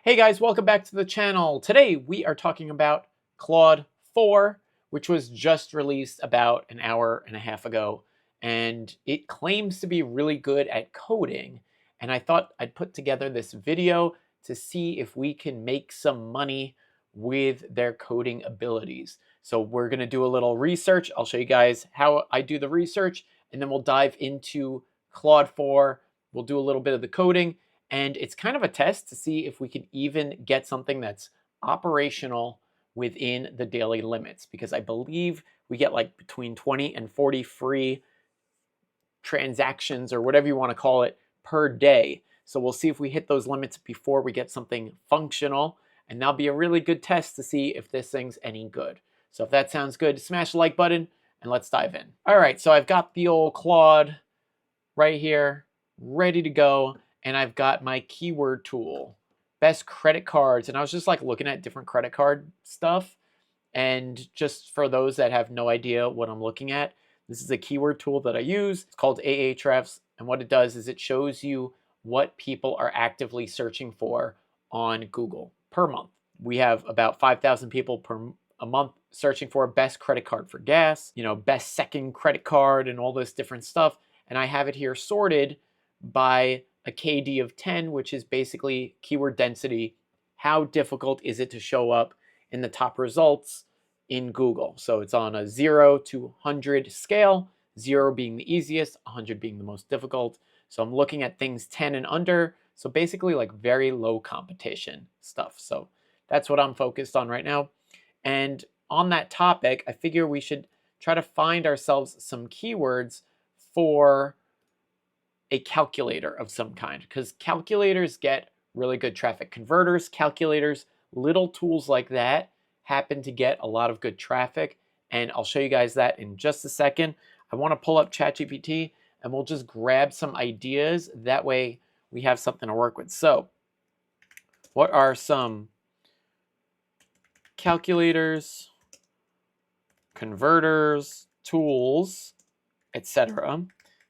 Hey guys, welcome back to the channel. Today we are talking about Claude 4, which was just released about an hour and a half ago, and it claims to be really good at coding. And I thought I'd put together this video to see if we can make some money with their coding abilities. So we're going to do a little research. I'll show you guys how I do the research, and then we'll dive into Claude 4. We'll do a little bit of the coding. And it's kind of a test to see if we can even get something that's operational within the daily limits, because I believe we get like between 20 and 40 free transactions or whatever you want to call it per day. So we'll see if we hit those limits before we get something functional, and that'll be a really good test to see if this thing's any good. So if that sounds good, smash the like button and let's dive in. All right, so I've got the old Claude right here, ready to go. And I've got my keyword tool, best credit cards. And I was just like looking at different credit card stuff. And just for those that have no idea what I'm looking at, this is a keyword tool that I use. It's called Ahrefs. And what it does is it shows you what people are actively searching for on Google per month. We have about 5,000 people a month searching for best credit card for gas, best second credit card and all this different stuff. And I have it here sorted by a KD of 10, which is basically keyword density. How difficult is it to show up in the top results in Google? So it's on a 0 to 100 scale, 0 being the easiest, 100 being the most difficult. So I'm looking at things 10 and under. So basically like very low competition stuff. So that's what I'm focused on right now. And on that topic, I figure we should try to find ourselves some keywords for a calculator of some kind, because calculators get really good traffic. Converters, calculators, little tools like that happen to get a lot of good traffic, and I'll show you guys that in just a second. I want to pull up ChatGPT and we'll just grab some ideas. That way we have something to work with. So what are some calculators, converters, tools, etc.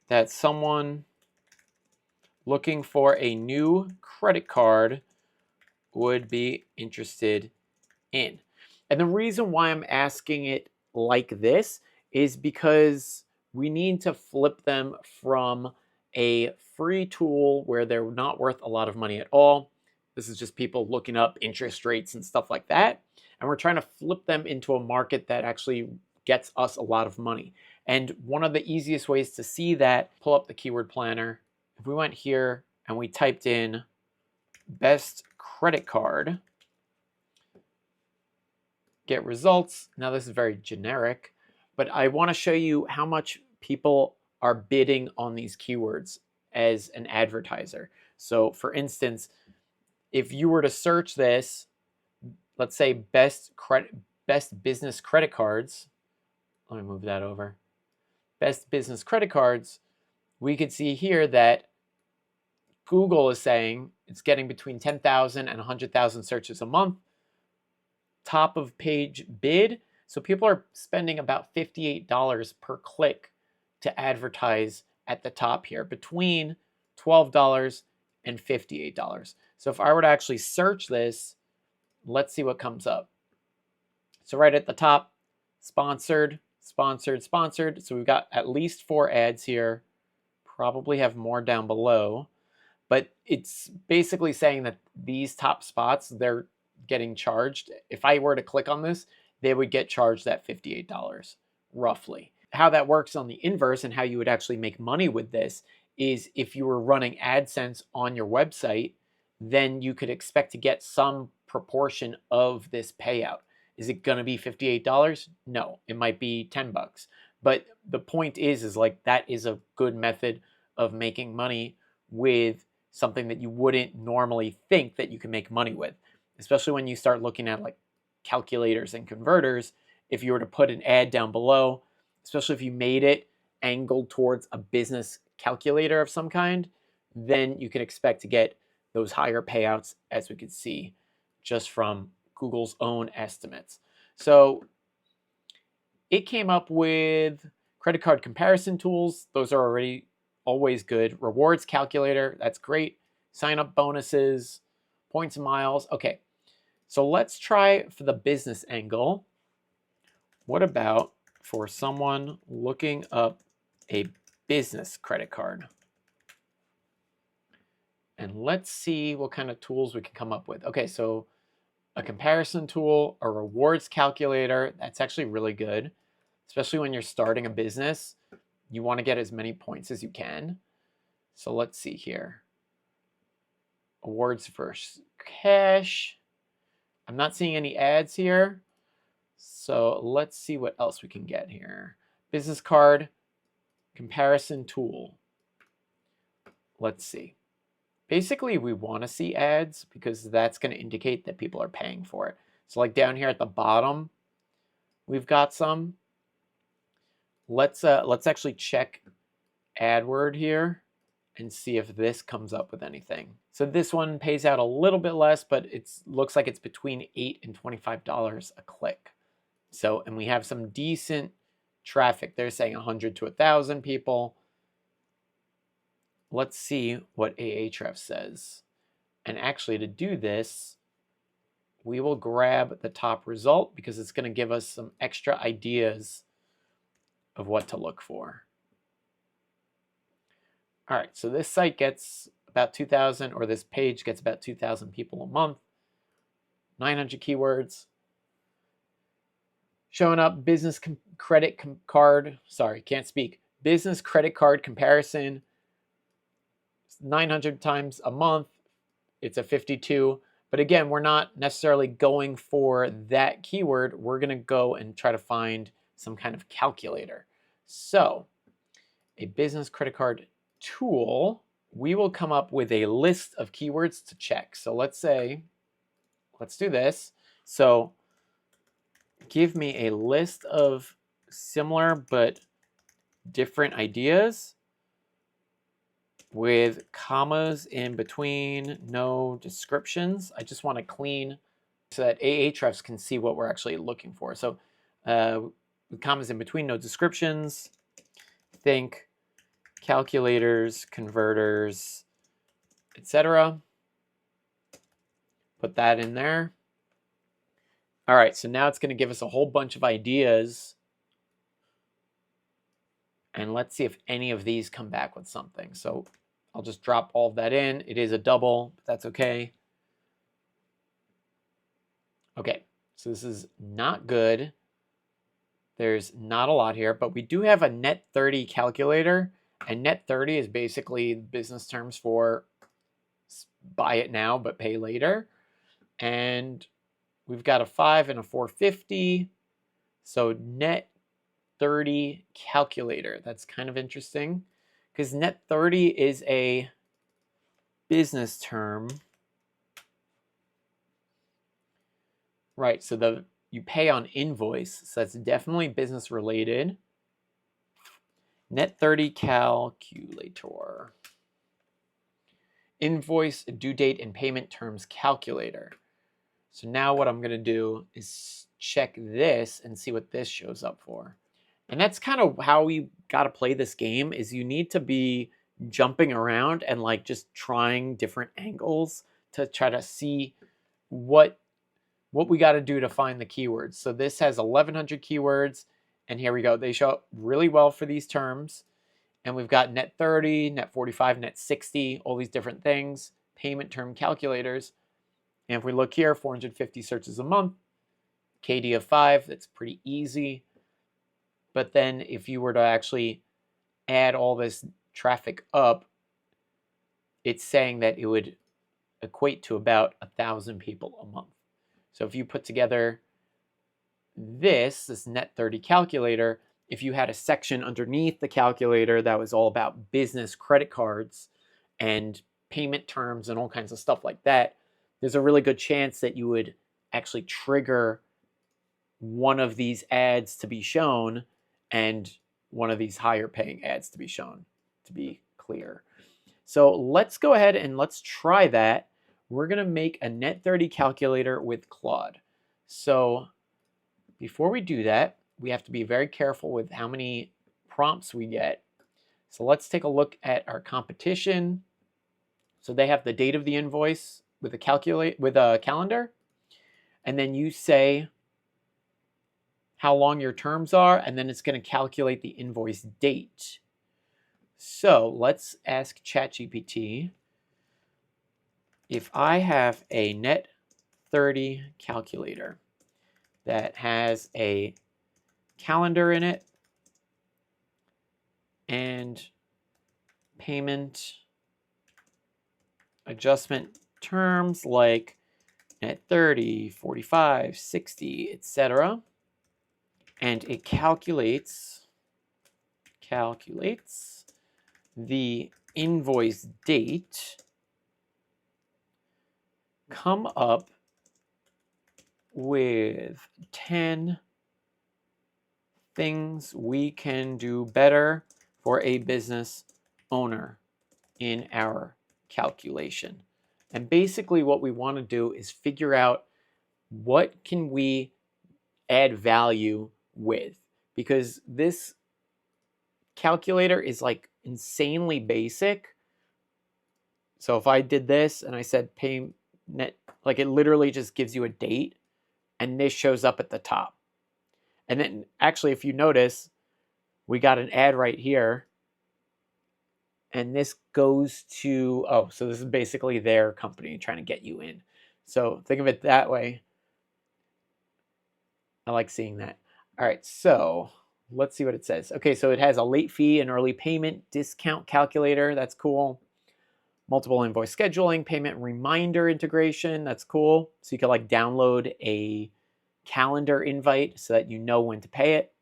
that someone looking for a new credit card would be interested in? And the reason why I'm asking it like this is because we need to flip them from a free tool where they're not worth a lot of money at all. This is just people looking up interest rates and stuff like that. And we're trying to flip them into a market that actually gets us a lot of money. And one of the easiest ways to see that, pull up the keyword planner. If we went here and we typed in best credit card, get results. Now this is very generic, but I want to show you how much people are bidding on these keywords as an advertiser. So for instance, if you were to search this, let's say best business credit cards, let me move that over. Best business credit cards, we could see here that Google is saying it's getting between 10,000 and 100,000 searches a month. Top of page bid. So people are spending about $58 per click to advertise at the top here, between $12 and $58. So if I were to actually search this, let's see what comes up. So right at the top, sponsored, sponsored, sponsored. So we've got at least 4 ads here, probably have more down below, but it's basically saying that these top spots, they're getting charged. If I were to click on this, they would get charged that $58 roughly. How that works on the inverse and how you would actually make money with this is if you were running AdSense on your website, then you could expect to get some proportion of this payout. Is it going to be $58? No, it might be $10. But the point is like that is a good method of making money with something that you wouldn't normally think that you can make money with, especially when you start looking at like calculators and converters. If you were to put an ad down below, especially if you made it angled towards a business calculator of some kind, then you can expect to get those higher payouts, as we could see just from Google's own estimates. So it came up with credit card comparison tools. Those are already always good. Rewards calculator, that's great. Sign up bonuses, points and miles. Okay, so let's try for the business angle. What about for someone looking up a business credit card? And let's see what kind of tools we can come up with. Okay, so a comparison tool, a rewards calculator, that's actually really good, especially when you're starting a business. You want to get as many points as you can. So let's see here. Awards versus cash. I'm not seeing any ads here. So let's see what else we can get here. Business card, comparison tool. Let's see. Basically, we want to see ads because that's going to indicate that people are paying for it. So like down here at the bottom, we've got some. Let's actually check AdWord here and see if this comes up with anything. So this one pays out a little bit less, but it looks like it's between $8 and $25 a click. So, and we have some decent traffic. They're saying 100 to 1,000 people. Let's see what Ahrefs says. And actually, to do this, we will grab the top result because it's going to give us some extra ideas of what to look for. All right, so this site gets about 2,000, or this page gets about 2,000 people a month. 900 keywords. Showing up business credit card. Sorry, can't speak. Business credit card comparison. 900 times a month. It's a 52. But again, we're not necessarily going for that keyword. We're going to go and try to find some kind of calculator. So a business credit card tool, we will come up with a list of keywords to check. So let's say, let's do this. So give me a list of similar but different ideas with commas in between, no descriptions. I just want to clean so that Ahrefs can see what we're actually looking for. So with commas in between, no descriptions, think calculators, converters, etc. Put that in there. All right, so now it's going to give us a whole bunch of ideas. And let's see if any of these come back with something. So I'll just drop all of that in. It is a double, but that's okay. Okay, so this is not good. There's not a lot here, but we do have a net 30 calculator. And net 30 is basically business terms for buy it now, but pay later. And we've got a 5 and a 450. So net 30 calculator. That's kind of interesting because net 30 is a business term. Right, so you pay on invoice, so that's definitely business related. Net 30 calculator. Invoice due date and payment terms calculator. So now what I'm going to do is check this and see what this shows up for. And that's kind of how we got to play this game, is you need to be jumping around and like just trying different angles to try to see what we got to do to find the keywords. So this has 1,100 keywords, and here we go. They show up really well for these terms. And we've got net 30, net 45, net 60, all these different things, payment term calculators. And if we look here, 450 searches a month, KD of 5, that's pretty easy. But then if you were to actually add all this traffic up, it's saying that it would equate to about 1,000 people a month. So if you put together this net 30 calculator, if you had a section underneath the calculator that was all about business credit cards and payment terms and all kinds of stuff like that, there's a really good chance that you would actually trigger one of these ads to be shown and one of these higher paying ads to be shown, to be clear. So let's go ahead and let's try that. We're going to make a net 30 calculator with Claude. So before we do that, we have to be very careful with how many prompts we get. So let's take a look at our competition. So they have the date of the invoice, with a calendar, and then you say how long your terms are, and then it's going to calculate the invoice date. So let's ask ChatGPT if I have a net 30 calculator that has a calendar in it and payment adjustment terms like net 30, 45, 60, etc. And it calculates the invoice date, come up with 10 things we can do better for a business owner in our calculation. And basically what we want to do is figure out what can we add value with, because this calculator is like insanely basic. So if I did this and I said pay net, like it literally just gives you a date and this shows up at the top. And then actually, if you notice, we got an ad right here. And this goes to, oh, so this is basically their company trying to get you in. So think of it that way. I like seeing that. All right, so let's see what it says. Okay, so it has a late fee and early payment discount calculator. That's cool. Multiple invoice scheduling, payment reminder integration. That's cool. So you can like download a calendar invite so that you know when to pay it.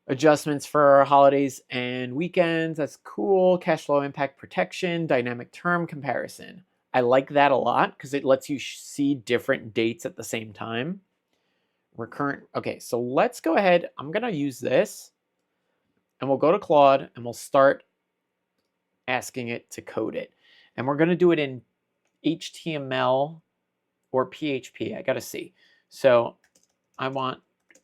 Adjustments for holidays and weekends. That's cool. Cash flow impact protection, dynamic term comparison. I like that a lot because it lets you see different dates at the same time. Recurrent. Okay, so let's go ahead. I'm going to use this and we'll go to Claude and we'll start asking it to code it. And we're going to do it in HTML or PHP. I got to see. So I want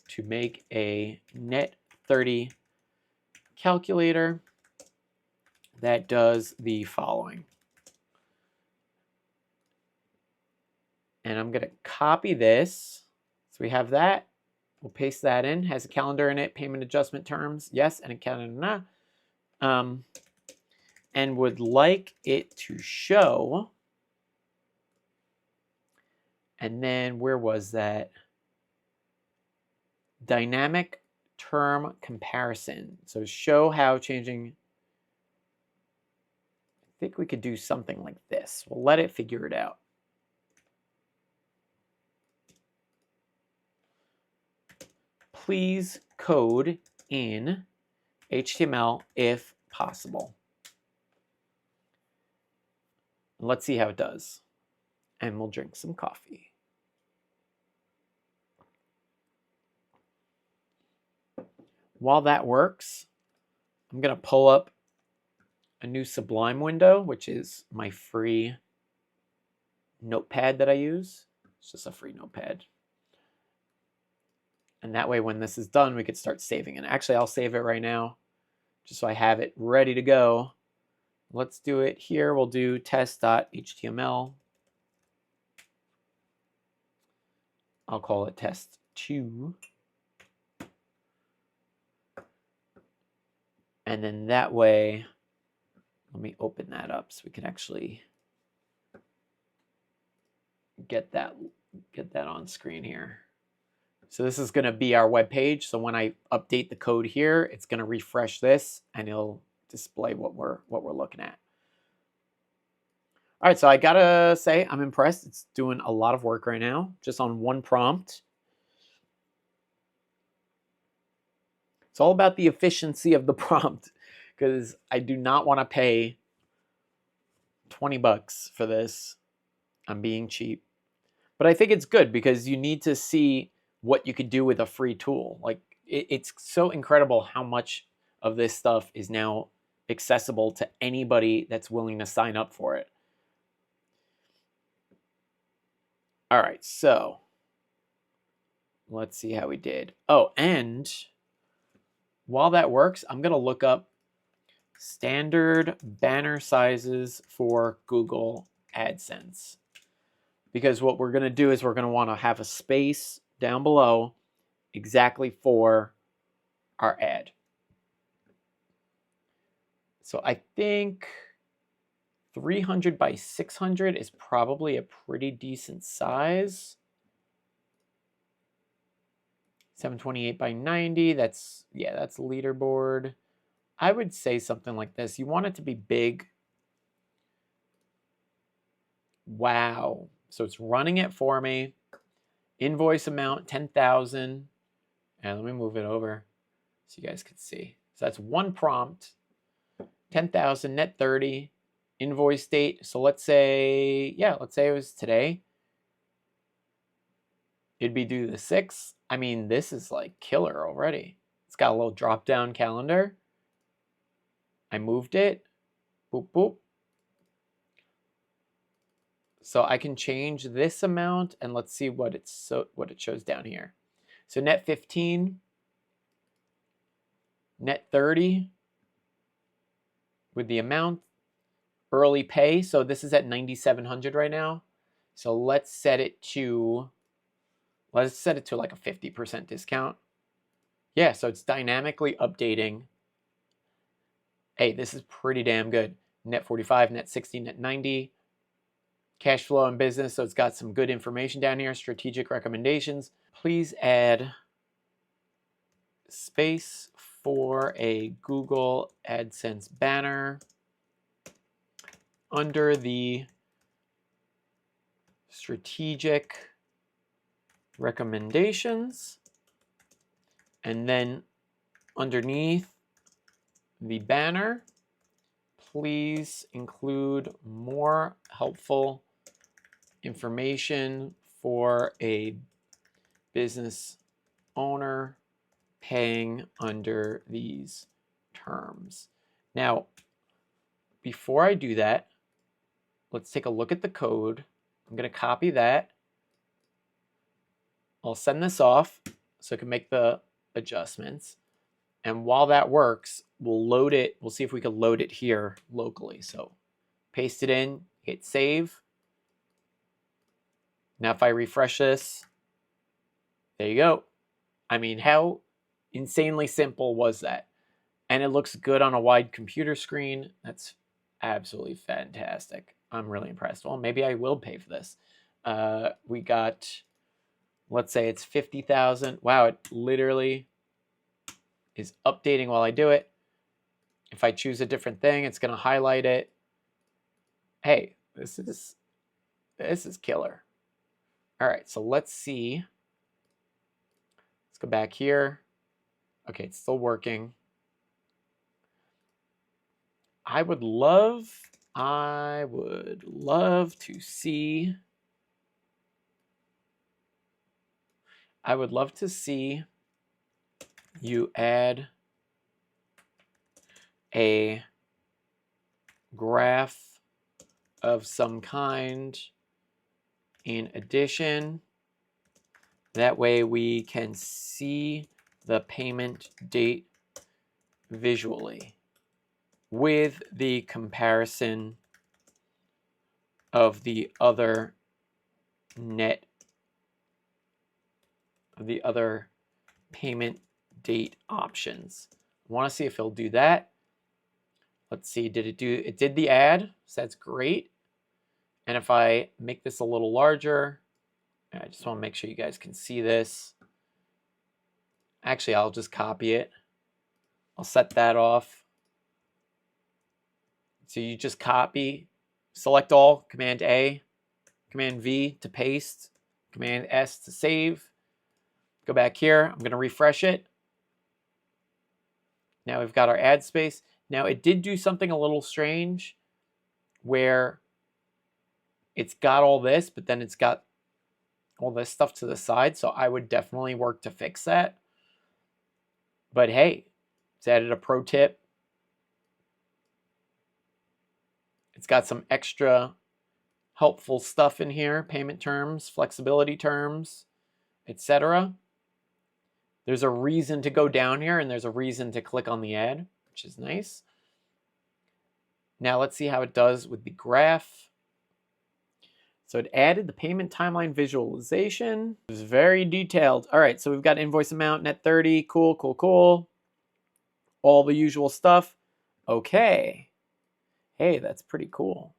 to make a net 30 calculator that does the following. And I'm going to copy this. So we have that. We'll paste that in. Has a calendar in it, payment adjustment terms, yes, and a calendar. And would like it to show. And then where was that? Dynamic term comparison. So show how changing. I think we could do something like this. We'll let it figure it out. Please code in HTML if possible. Let's see how it does. And we'll drink some coffee. While that works, I'm going to pull up a new Sublime window, which is my free notepad that I use. It's just a free notepad. And that way, when this is done, we could start saving it. Actually, I'll save it right now, just so I have it ready to go. Let's do it here. We'll do test.html. I'll call it test2. And then that way, let me open that up so we can actually get that on screen here. So this is going to be our web page. So when I update the code here, it's going to refresh this and it'll display what we're looking at. All right, so I gotta say I'm impressed. It's doing a lot of work right now, just on one prompt. It's all about the efficiency of the prompt, because I do not want to pay 20 bucks for this. I'm being cheap. But I think it's good because you need to see what you could do with a free tool. Like it's so incredible how much of this stuff is now accessible to anybody that's willing to sign up for it. All right, so let's see how we did. Oh, and while that works, I'm going to look up Standard banner sizes for Google AdSense. Because what we're going to do is we're going to want to have a space down below exactly for our ad. So I think 300 by 600 is probably a pretty decent size. 728 by 90, that's leaderboard. I would say something like this. You want it to be big. Wow. So it's running it for me. Invoice amount 10,000. And let me move it over so you guys can see. So that's one prompt. 10,000, net 30. Invoice date. So let's say it was today. It'd be due the 6th. I mean, this is like killer already. It's got a little drop-down calendar. I moved it. Boop, boop. So I can change this amount, and let's see what it shows down here. So net 15, net 30 with the amount, early pay. So this is at 9,700 right now. So let's set it to like a 50% discount. Yeah, so it's dynamically updating. Hey, this is pretty damn good. Net 45, net 60, net 90. Cash flow and business, so it's got some good information down here. Strategic recommendations. Please add space for a Google AdSense banner under the strategic recommendations, and then underneath the banner, please include more helpful information for a business owner paying under these terms. Now, before I do that, let's take a look at the code. I'm going to copy that. I'll send this off so I can make the adjustments. And while that works, we'll load it. We'll see if we can load it here locally. So paste it in, hit save. Now if I refresh this, there you go. I mean, how insanely simple was that? And it looks good on a wide computer screen. That's absolutely fantastic. I'm really impressed. Well, maybe I will pay for this. We got, let's say it's 50,000. Wow, it literally is updating while I do it. If I choose a different thing, it's going to highlight it. Hey, this is killer. All right, so let's see. Let's go back here. Okay, it's still working. I would love to see you add a graph of some kind in addition. That way we can see the payment date visually with the comparison of the other payment date options. I want to see if it'll do that. Let's see, it did the ad, so that's great. And if I make this a little larger, I just want to make sure you guys can see this. Actually, I'll just copy it. I'll set that off. So you just copy, select all, Command A, Command V to paste, Command S to save. Go back here, I'm going to refresh it. Now we've got our ad space. Now it did do something a little strange where it's got all this, but then it's got all this stuff to the side. So I would definitely work to fix that. But hey, it's added a pro tip. It's got some extra helpful stuff in here, payment terms, flexibility terms, etc. There's a reason to go down here and there's a reason to click on the ad, which is nice. Now let's see how it does with the graph. So it added the payment timeline visualization. It was very detailed. All right, so we've got invoice amount, net 30, cool, cool, cool. All the usual stuff. Okay. Hey, that's pretty cool.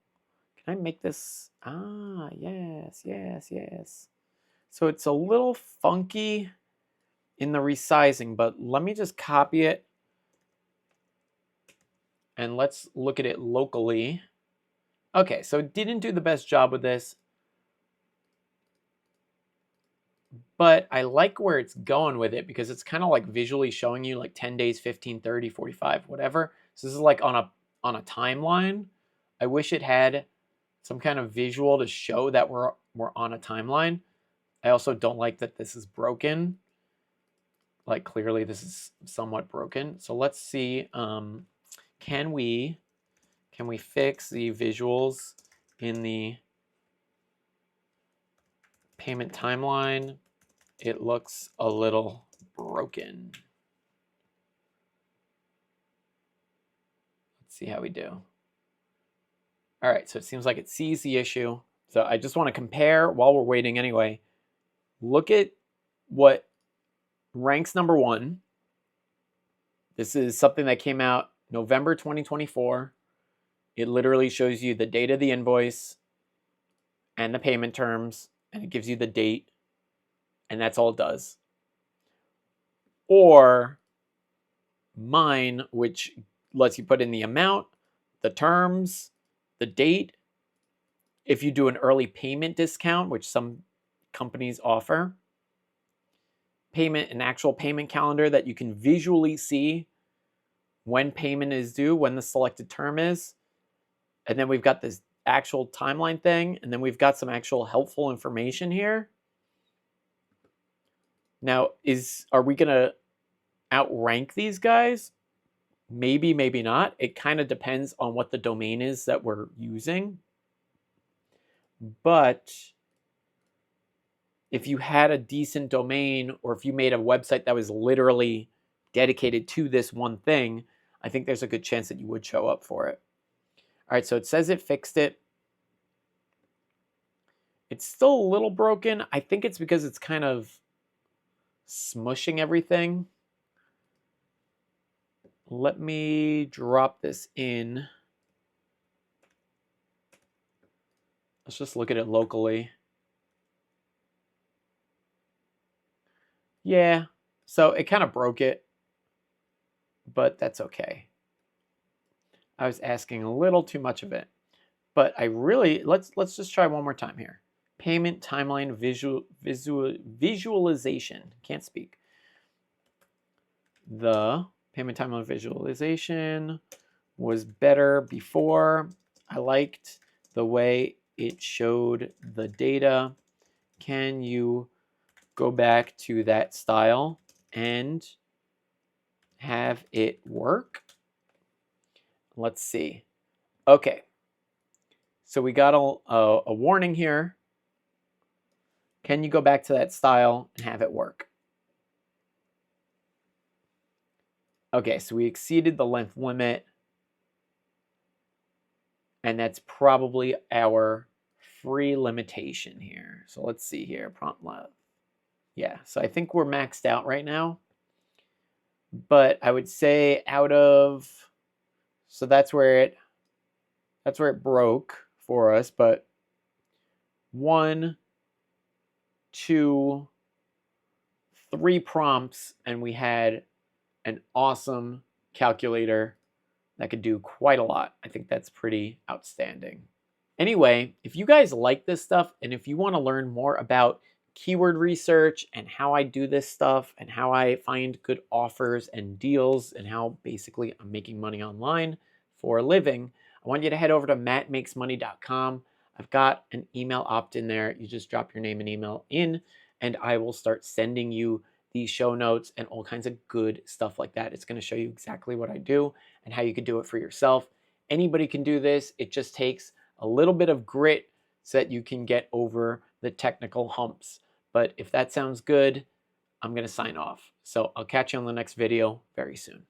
Can I make this? Ah, yes, yes, yes. So it's a little funky in the resizing, but let me just copy it and let's look at it locally. Okay, so it didn't do the best job with this, but I like where it's going with it because it's kind of like visually showing you like 10 days, 15, 30, 45, whatever. So this is like on a timeline. I wish it had some kind of visual to show that we're on a timeline. I also don't like that this is broken. Like clearly this is somewhat broken. So let's see, can we fix the visuals in the payment timeline? It looks a little broken. Let's see how we do. All right, so it seems like it sees the issue. So I just want to compare while we're waiting anyway. Look at what ranks number 1. This is something that came out November 2024. It literally shows you the date of the invoice and the payment terms, and it gives you the date, and that's all it does. Or mine, which lets you put in the amount, the terms, the date. If you do an early payment discount, which some companies offer, an actual payment calendar that you can visually see when payment is due, when the selected term is. And then we've got this actual timeline thing, and then we've got some actual helpful information here. Now, are we gonna outrank these guys? Maybe, maybe not. It kind of depends on what the domain is that we're using. But if you had a decent domain, or if you made a website that was literally dedicated to this one thing, I think there's a good chance that you would show up for it. All right, so it says it fixed it. It's still a little broken. I think it's because it's kind of smushing everything. Let me drop this in. Let's just look at it locally. Yeah, so it kind of broke it, but that's okay. I was asking a little too much of it, but I really, let's just try one more time here. Payment timeline visualization. Can't speak. The payment timeline visualization was better before. I liked the way it showed the data. Can you go back to that style and have it work? Let's see. Okay. So we got a warning here. Can you go back to that style and have it work? Okay, so we exceeded the length limit. And that's probably our free limitation here. So let's see here, prompt love. Yeah, so I think we're maxed out right now. But I would say so that's where it broke for us, but 1, 2, 3 prompts, and we had an awesome calculator that could do quite a lot. I think that's pretty outstanding. Anyway, if you guys like this stuff, and if you want to learn more about keyword research and how I do this stuff and how I find good offers and deals and how basically I'm making money online for a living, I want you to head over to mattmakesmoney.com. I've got an email opt-in there. You just drop your name and email in, and I will start sending you these show notes and all kinds of good stuff like that. It's going to show you exactly what I do and how you can do it for yourself. Anybody can do this. It just takes a little bit of grit so that you can get over the technical humps. But if that sounds good, I'm going to sign off. So I'll catch you on the next video very soon.